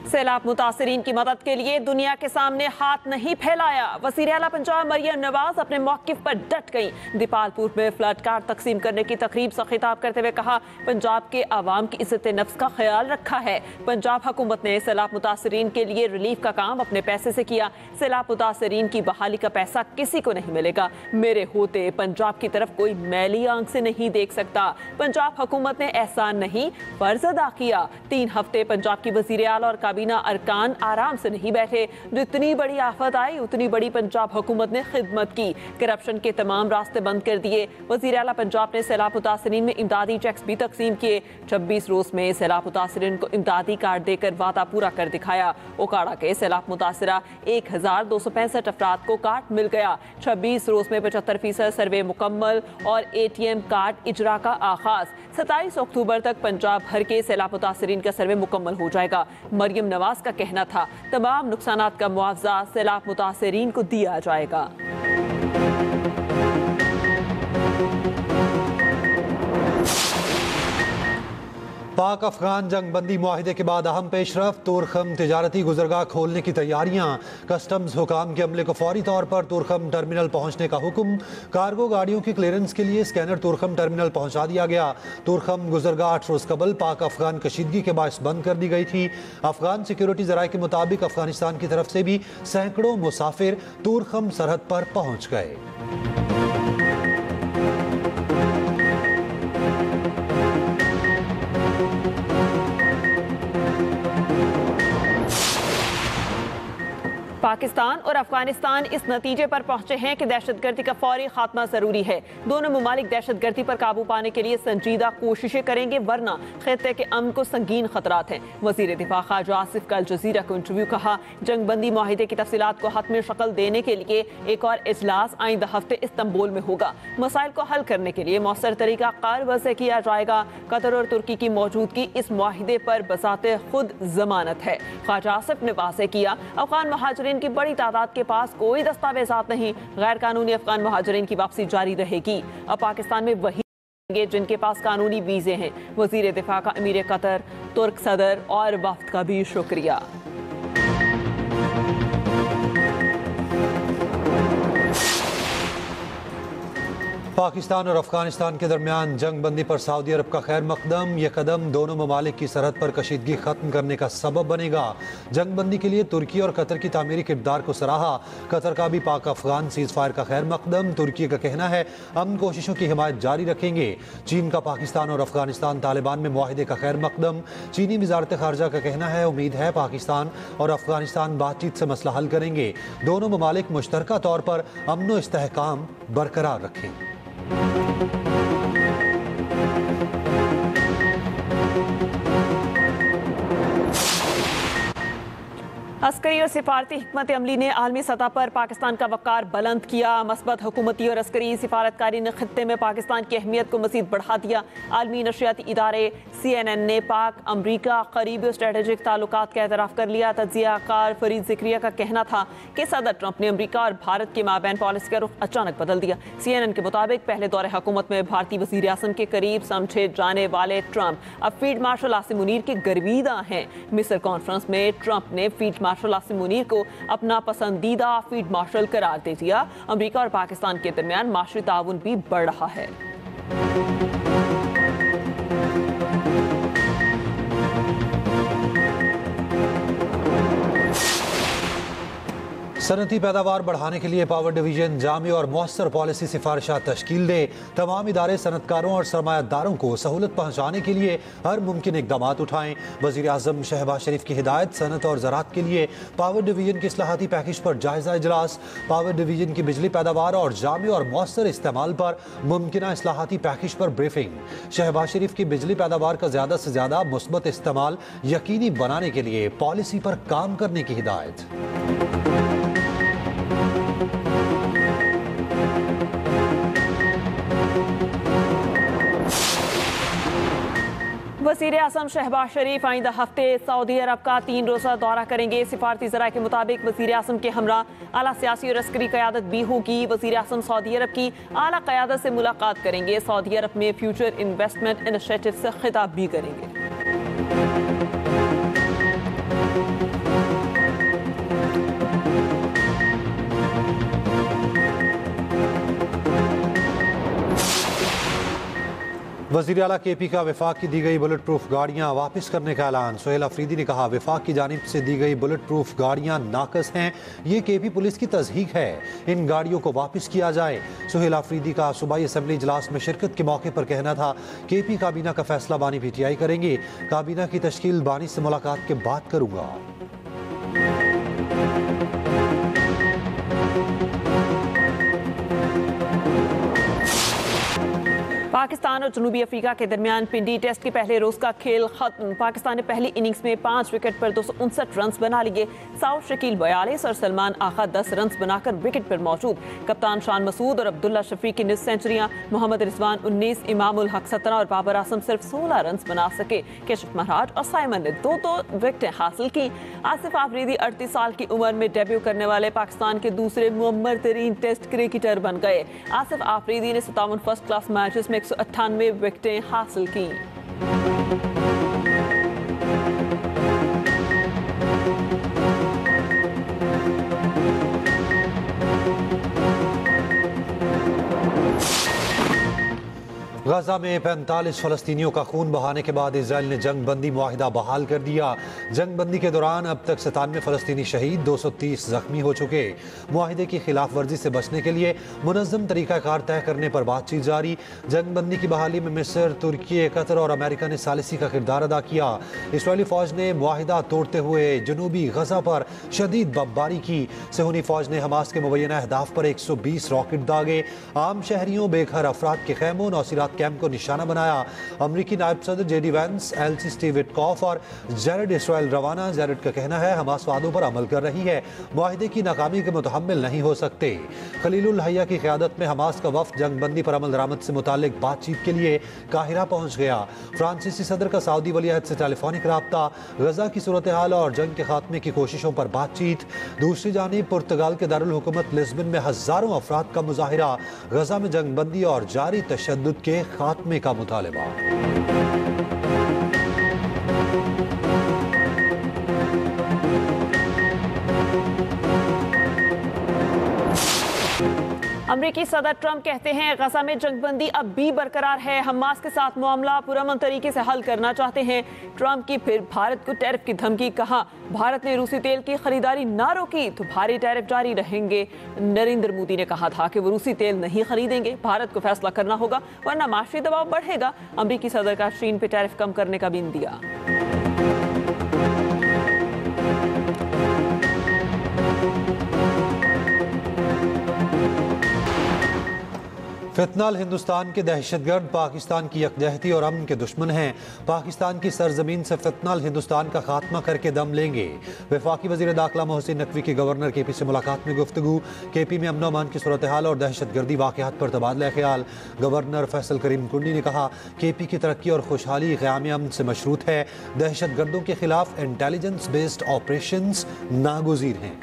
सैलाब मुतासरीन की मदद के लिए दुनिया के सामने हाथ नहीं फैलाया। वज़ीर आला पंजाब मरियम नवाज अपने मौक़िफ़ पर डट गईं। दीपालपुर में फ्लड कार्ड तकसीम करने की तकरीब से खिताब करते हुए कहा, पंजाब के आवाम की इज्जत नफ्स का ख्याल रखा है। पंजाब हुकूमत ने सैलाब मुतासरीन के लिए रिलीफ का काम अपने पैसे से किया। सैलाब मुतासरीन की बहाली का पैसा किसी को नहीं मिलेगा। मेरे होते पंजाब की तरफ कोई मैली आंख से नहीं देख सकता। पंजाब हुकूमत ने एहसान नहीं फर्ज अदा किया। 3 हफ्ते पंजाब की वज़ीर आला और काबीना अरकान आराम से नहीं बैठे। जितनी बड़ी आफत आई उतनी बड़ी पंजाब हुकूमत ने खिदमत की। करप्शन के तमाम रास्ते बंद कर दिए। वज़ीर आला पंजाब ने सैलाब मुतासरीन में इमदादी चेक्स भी तकसीम किए। 26 रोज में सैलाब मुतासरीन को इमदादी कार्ड देकर वादा पूरा कर दिखाया। ओकाड़ा के सैलाब मुतासरा 1265 अफराद को कार्ड मिल गया। 26 रोज में 75% सर्वे मुकम्मल और ATM कार्ड इजरा का आगाज। 27 अक्टूबर तक पंजाब भर के सैलाब मुतासरीन का सर्वे मुकम्मल हो जाएगा। मरियम नवाज का कहना था, तमाम नुकसानात का मुआवजा सैलाब मुतासरीन को दिया जाएगा। पाक अफगान जंग बंदी मुआहिदे के बाद अहम पेशरफ तुरखम तिजारती गुजरगाह खोलने की तैयारियां। कस्टम्स हुकाम के अमले को फौरी तौर पर तुरखम टर्मिनल पहुंचने का हुक्म। कार्गो गाड़ियों की क्लियरेंस के लिए स्कैनर तुरखम टर्मिनल पहुंचा दिया गया। तुरखम गुजरगाह 8 रोज कबल पाक अफगान कशीदगी के बायस बंद कर दी गई थी। अफगान सिक्योरिटी जराये के मुताबिक अफगानिस्तान की तरफ से भी सैकड़ों मुसाफिर तुरखम सरहद पर पहुंच गए। पाकिस्तान और अफगानिस्तान इस नतीजे पर पहुंचे हैं कि दहशतगर्दी का फौरी खात्मा जरूरी है। दोनों मुमालिक दहशतगर्दी पर काबू पाने के लिए संजीदा कोशिशें करेंगे, वरना खित्ते के अमन को संगीन खतरात हैं। वजीर दिफा ख्वाजा आसिफ का अल जजीरा को इंटरव्यू कहा, जंगबंदी मुआहिदे की तफसीलात को हतमी शक्ल देने के लिए एक और इजलास आइंदा हफ्ते इस्तांबुल में होगा। मसाइल को हल करने के लिए मौसर तरीका कार वज़े किया जाएगा। कतर और तुर्की की मौजूदगी इस मुआहिदे पर बसाते खुद जमानत है। ख्वाजा आसिफ ने वाज़ेह किया, अफगान महाजरीन की बड़ी तादाद के पास कोई दस्तावेजात नहीं। गैर कानूनी अफगान महाजरीन की वापसी जारी रहेगी। अब पाकिस्तान में वही जिनके पास कानूनी वीजे हैं। वजीर दिफा का अमीर कतर, तुर्क सदर और वफ्द का भी शुक्रिया। पाकिस्तान और अफगानिस्तान के दरमियान जंग बंदी पर सऊदी अरब का खैर मकदम। यह कदम दोनों ममालिक की सरहद पर कशीदगी खत्म करने का सबब बनेगा। जंग बंदी के लिए तुर्की और कतर की तामीरी किरदार को सराहा। कतर का भी पाक अफगान सीज फायर का खैर मकदम। तुर्की का कहना है अमन कोशिशों की हिमायत जारी रखेंगे। चीन का पाकिस्तान और अफगानिस्तान तालिबान में मुआहिदे का खैर मकदम। चीनी वजारत खारजा का कहना है उम्मीद है पाकिस्तान और अफगानिस्तान बातचीत से मसला हल करेंगे। दोनों ममालिक मुश्तरका तौर पर अमन व इस्तेहकाम बरकरार रखेंगे। अस्करी और सिफारती हिकमत अमली ने आलमी सतह पर पाकिस्तान का वक़ार बुलंद किया। मस्बत हुकूमती और अस्करी सिफारतकारी ने खित्ते में पाकिस्तान की अहमियत को मज़ीद बढ़ा दिया। आलमी नशियाती इदारे CNN ने पाक अमरीका करीबी स्ट्रेटेजिक ताल्लुकात का एतराफ़ कर लिया। तज्ज़ियाकार फरीद ज़िक्रिया का कहना था कि सदर ट्रंप ने अमरीका और भारत के माबैन पॉलिसी का रुख अचानक बदल दिया। CNN के मुताबिक पहले दौरे हुकूमत में भारतीय वज़ीर आज़म के करीब समझे जाने वाले ट्रंप अब फील्ड मार्शल आसिम मुनीर के गर्विदा हैं। मिस्र कॉन्फ्रेंस में ट्रंप ने फील्ड मार्शल आसिम मुनीर को अपना पसंदीदा फील्ड मार्शल करार दे दिया। अमरीका और पाकिस्तान के दरमियान माशरी ताउन भी बढ़ रहा है। सनती पैदावार बढ़ाने के लिए पावर डिवीजन जामी और मौसर पॉलिसी सिफारिशात तश्कील दे। तमाम इदारे सनतकारों और सरमायादारों को सहूलत पहुँचाने के लिए हर मुमकिन इकदाम उठाएं। वज़ीर आज़म शहबाज शरीफ की हिदायत। सनत और ज़राअत के लिए पावर डिवीजन के इस्लाहाती पैकेज पर जायजा इजलास। पावर डिवीजन की बिजली पैदावार और जामी और मौसर इस्तेमाल पर मुमकिन इस्लाहाती पैकेज पर ब्रीफिंग। शहबाज शरीफ की बिजली पैदावार का ज़्यादा से ज़्यादा मुस्बत इस्तेमाल यकीनी बनाने के लिए पॉलिसी पर काम करने की हिदायत। वज़ीर आज़म शहबाज शरीफ आइंदा हफ्ते सऊदी अरब का 3 रोज़ा दौरा करेंगे। सिफारती ज़राए के मुताबिक वज़ीर आज़म के हमरा आला सियासी और अस्करी क़यादत भी होगी। वज़ीर आज़म सऊदी अरब की आला क़यादत से मुलाकात करेंगे। सऊदी अरब में फ्यूचर इन्वेस्टमेंट इनिशिएटिव से खिताब भी करेंगे। वज़ीर आला KP का वफाक की दी गई बुलेट प्रूफ गाड़ियां वापस करने का ऐलान। सुहेल अफरीदी ने कहा, वफाक की जानिब से दी गई बुलेट प्रूफ गाड़ियां नाकस हैं, ये KP पुलिस की तज़हीक है, इन गाड़ियों को वापस किया जाए। सुहेल अफरीदी का सूबाई असम्बली इजलास में शिरकत के मौके पर कहना था, KP काबीना का फैसला बानी PTI करेंगे, काबीना की तश्कील बानी से मुलाकात के बाद करूंगा। पाकिस्तान और जनूबी अफ्रीका के दरमियान पिंडी टेस्ट के पहले रोज का खेल खत्म। पाकिस्तान ने पहली इनिंग्स में 5 विकेट पर 259 रन बना लिए। साउथ शकील 42 और सलमान आखा 10 रन बनाकर विकेट पर मौजूद। कप्तान शान मसूद और अब्दुल्ला शफीक की निस सेंचुरियां, मोहम्मद रिजवान 19, इमामुल हक 17 और बाबर आसम सिर्फ 16 रन बना सके। केशव महाराज और साइमन ने 2-2 विकेटें हासिल की। आसिफ आफरीदी 38 साल की उम्र में डेब्यू करने वाले पाकिस्तान के दूसरे मुअम्मर तरीन टेस्ट क्रिकेटर बन गए। आसिफ आफरीदी ने 57 फर्स्ट क्लास मैचेस में 198 विकेटें हासिल की। गजा में 45 फलस्तीनियों का खून बहाने के बाद इसराइल ने जंग बंदी मुआहिदा बहाल कर दिया। जंग बंदी के दौरान अब तक 97 फलस्तीनी शहीद, 230 जख्मी हो चुके। मुआहिदे की खिलाफ वर्जी से बचने के लिए मुनज़्ज़म तरीक़ाकार तय करने पर बातचीत जारी। जंग बंदी की बहाली में मिस्र, तुर्की, कतर और अमेरिका ने सालिसी का किरदार अदा किया। इसराइली फौज ने मुआहिदा तोड़ते हुए जनूबी गजा पर शदीद बमबारी की। सेहूनी फौज ने हमास के मुबैना अहदाफ पर 120 रॉकेट दागे। आम शहरियों, बेघर अफराद के खैमों, नौसिरात कैंप को निशाना बनाया। अमरीकी नायब सदर JD Vance, LC Steve Witkoff और जेरेड इसराइल रवाना। जेरेड का कहना है, हमास वादों पर अमल कर रही है, मुआहिदे की नाकामी के मुतहम्मिल नहीं हो सकते। खलीलुल हैया की क़यादत में हमास का वफ़द जंगबंदी पर अमल दरामद से मुताल्लिक बातचीत के लिए काहिरा पहुंच गया। फ्रांसीसी सदर का सऊदी वलीअहद से टेलीफोनिक रब्ता, गजा की सूरत हाल और जंग के खात्मे की कोशिशों पर बातचीत। दूसरी जानिब पुर्तगाल के दारुल हुकूमत लिस्बन में हज़ारों अफराद का मुजाहिरा। गजा में जंगबंदी और जारी तशद्दुद के खात्मे का मुतालिबा। अमरीकी सदर ट्रंप कहते हैं, गजा में जंगबंदी अब भी बरकरार है, हमास के साथ मामला पुरअमन तरीके से हल करना चाहते हैं। ट्रंप की फिर भारत को टैरिफ की धमकी। कहा, भारत ने रूसी तेल की खरीदारी ना रोकी तो भारी टैरिफ जारी रहेंगे। नरेंद्र मोदी ने कहा था कि वो रूसी तेल नहीं खरीदेंगे, भारत को फैसला करना होगा वरना माशी दबाव बढ़ेगा। अमरीकी सदर का चीन पे टैरिफ कम करने का बिन दिया। फितनाल हिंदुस्तान के दहशतगर्द पाकिस्तान की यकजहती और अमन के दुश्मन हैं। पाकिस्तान की सरजमीन से फितनाल हिंदुस्तान का खात्मा करके दम लेंगे। वफाकी वज़ीर दाखिला मोहसिन नकवी की गवर्नर KP से मुलाकात में गुफ्तगू। KP में अमन अमान की सूरत हाल और दहशतगर्दी वाक़यात पर तबादला ख्याल। गवर्नर फैसल करीम कुंडी ने कहा, KP की तरक्की और खुशहाली क़याम अमन से मशरूत है। दहशतगर्दों के खिलाफ इंटेलिजेंस बेस्ड ऑपरेशंस नागुज़ीर हैं।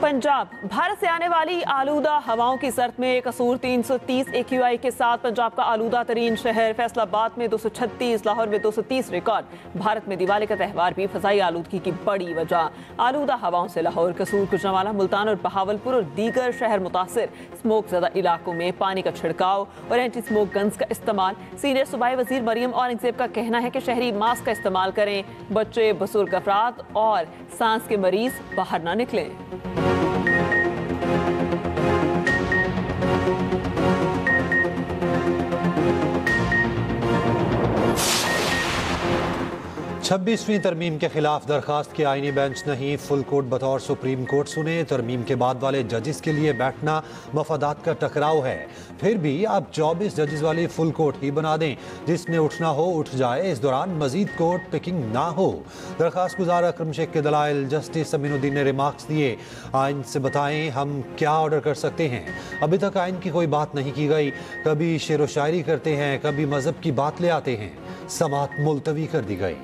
पंजाब, भारत से आने वाली आलूदा हवाओं की सर्द में कसूर 330 AQI के साथ पंजाब का आलूदा तरीन शहर। फैसलाबाद में 236, लाहौर में 230 रिकॉर्ड। भारत में दिवाली का त्यौहार भी फजाई आलूदगी की बड़ी वजह। आलूदा हवाओं से लाहौर, कसूर, गुजरांवाला, मुल्तान और बहावलपुर और दीगर शहर मुतासिर। स्मोक ज़्यादा इलाकों में पानी का छिड़काव और एंटी स्मोक गन्स का इस्तेमाल। सीनियर सूबाई वजीर मरियम औरंगजेब का कहना है कि शहरी मास्क का इस्तेमाल करें, बच्चे, बुजुर्ग अफराद और सांस के मरीज बाहर ना निकलें। 26वीं तरमीम के खिलाफ दरखास्त की आईनी बेंच नहीं, फुल कोर्ट बतौर सुप्रीम कोर्ट सुने। तरमीम के बाद वाले जजेस के लिए बैठना मफादात का टकराव है। फिर भी अब 24 जजेस वाली फुल कोर्ट ही बना दें, जिसने उठना हो उठ जाए, इस दौरान मजीद कोर्ट पिकिंग ना हो। दरखास्त गुजार अकरम शेख के दलाइल। जस्टिस अमीनुद्दीन ने रिमार्क्स दिए, आइन से बताएं हम क्या ऑर्डर कर सकते हैं। अभी तक आइन की कोई बात नहीं की गई। कभी शेर व शायरी करते हैं, कभी मजहब की बात ले आते हैं। समाअत मुलतवी कर दी गई।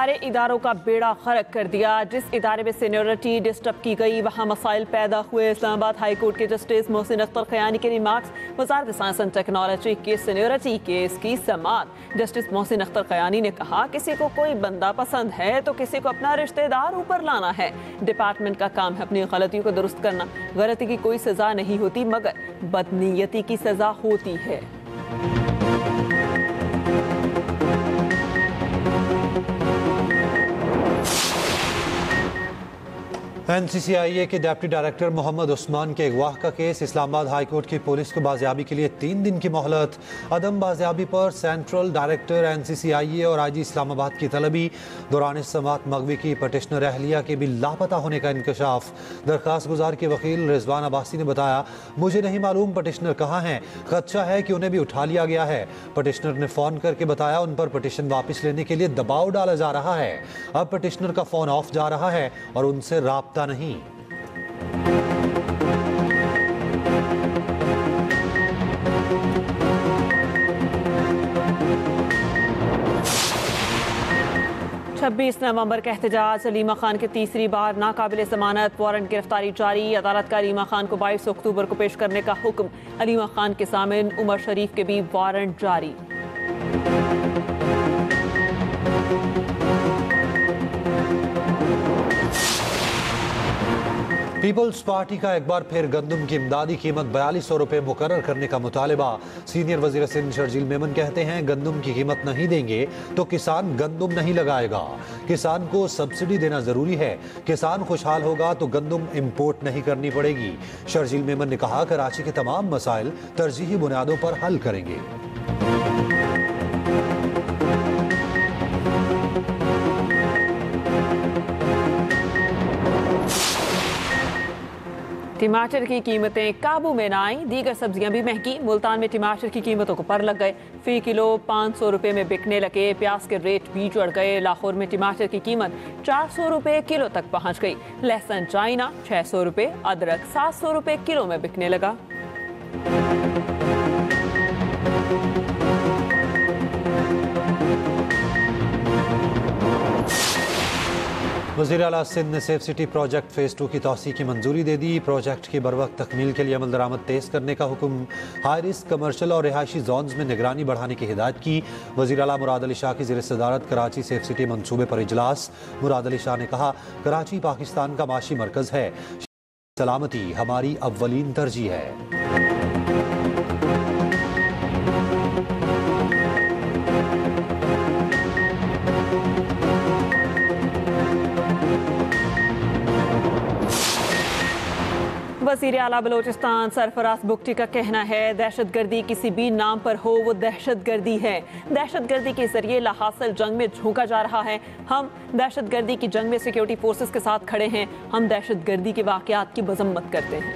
सारे इदारों का बेड़ा गर्क कर दिया। जिस इदारे में सीनियरिटी डिस्टर्ब की गई वहाँ मसाइल पैदा हुए। इस्लामाबाद हाई कोर्ट के जस्टिस मोहसिन अख्तर खयानी के remarks. Wazarat science and technology के सीनियरिटी केस की समाअत। जस्टिस मोहसिन अख्तर खयानी ने कहा, किसी को कोई बंदा पसंद है तो किसी को अपना रिश्तेदार ऊपर लाना है। डिपार्टमेंट का काम है अपनी गलतियों को दुरुस्त करना। गलती की कोई सजा नहीं होती मगर बदनीयती की सजा होती है। NCCIA के डिप्टी डायरेक्टर मोहम्मद उस्मान के अगवा का केस। इस्लामाबाद हाई कोर्ट की पुलिस को बाजियाबी के लिए 3 दिन की मोहलत। अदम बाजियाबी पर सेंट्रल डायरेक्टर NCCIA और IG इस्लामाबाद की तलबी। दौरान समाअत मगवी की पटिशनर अहलिया के भी लापता होने का इंकशाफ। दरखास्त गुजार के वकील रिजवान अब्बासी ने बताया, मुझे नहीं मालूम पटिशनर कहाँ हैं, खदशा है कि उन्हें भी उठा लिया गया है। पटिशनर ने फ़ोन करके बताया उन पर पटिशन वापस लेने के लिए दबाव डाला जा रहा है। अब पटिशनर का फ़ोन ऑफ जा रहा है और उनसे राब्ता नहीं। छब्बीस नवंबर का एहतजाज। अलीमा खान के तीसरी बार नाकाबिल जमानत वारंट गिरफ्तारी जारी। अदालत का अलीमा खान को 22 अक्टूबर को पेश करने का हुक्म। अलीमा खान के सामने उमर शरीफ के भी वारंट जारी। पीपल्स पार्टी का एक बार फिर गंदम की इमदादी कीमत 4200 रुपये मुकर्रर करने का मुतालबा। सीनियर वजीर सिंध शर्जील मेमन कहते हैं, गंदम की कीमत नहीं देंगे तो किसान गंदम नहीं लगाएगा। किसान को सब्सिडी देना जरूरी है। किसान खुशहाल होगा तो गंदम इंपोर्ट नहीं करनी पड़ेगी। शर्जील मेमन ने कहा, कराची के तमाम मसाइल तरजीही बुनियादों पर हल करेंगे। टमाटर की कीमतें काबू में न आई। दीगर सब्जियां भी महंगी। मुल्तान में टमाटर की कीमतों को पर लग गए। फी किलो 500 रुपये में बिकने लगे। प्याज के रेट भी चढ़ गए। लाहौर में टमाटर की कीमत 400 रुपये किलो तक पहुंच गई। लहसुन चाइना 600 रुपये, अदरक 700 रुपये किलो में बिकने लगा। वज़ीर आला सिंध ने सेफ सिटी प्रोजेक्ट फेज़ 2 की तौसी की मंजूरी दे दी। प्रोजेक्ट की बरवक्त तकमील के लिए अमल दरामद तेज़ करने का हुक्म। हाई रिस्क कमर्शल और रिहायशी जोन्स में निगरानी बढ़ाने की हिदायत की। वज़ीर आला मुराद अली शाह की ज़ेर सदारत कराची सेफ सिटी मंसूबे पर इजलास। मुराद अली शाह ने कहा, कराची पाकिस्तान का माशी मरकज़ है। सलामती हमारी अव्वलीन तरजीह है। वज़ीर आला बलोचिस्तान सरफराज बुगटी का कहना है, दहशतगर्दी किसी भी नाम पर हो वो दहशतगर्दी है। दहशतगर्दी के जरिए लाहासिल जंग में झोंका जा रहा है। हम दहशतगर्दी की जंग में सिक्योरिटी फोर्सेस के साथ खड़े हैं। हम दहशतगर्दी के वाक़यात की मजम्मत करते हैं।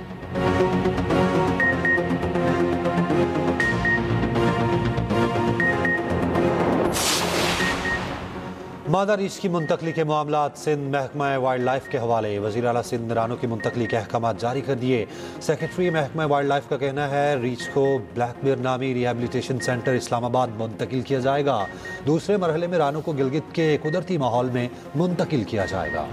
मादा रीछ की मुंतकली के मामलात सिंध महकमा वाइल्ड लाइफ के हवाले। वज़ीर आला सिंध ने रानों की मुंतकली के अहकाम जारी कर दिए। सेक्रेटरी महकमा वाइल्ड लाइफ का कहना है, रीछ को ब्लैक बेयर नामी रिहेबिलिटेशन सेंटर इस्लामाबाद मुंतकिल किया जाएगा। दूसरे मरहले में रानों को गिलगित के कुदरती माहौल में मुंतकिल किया जाएगा।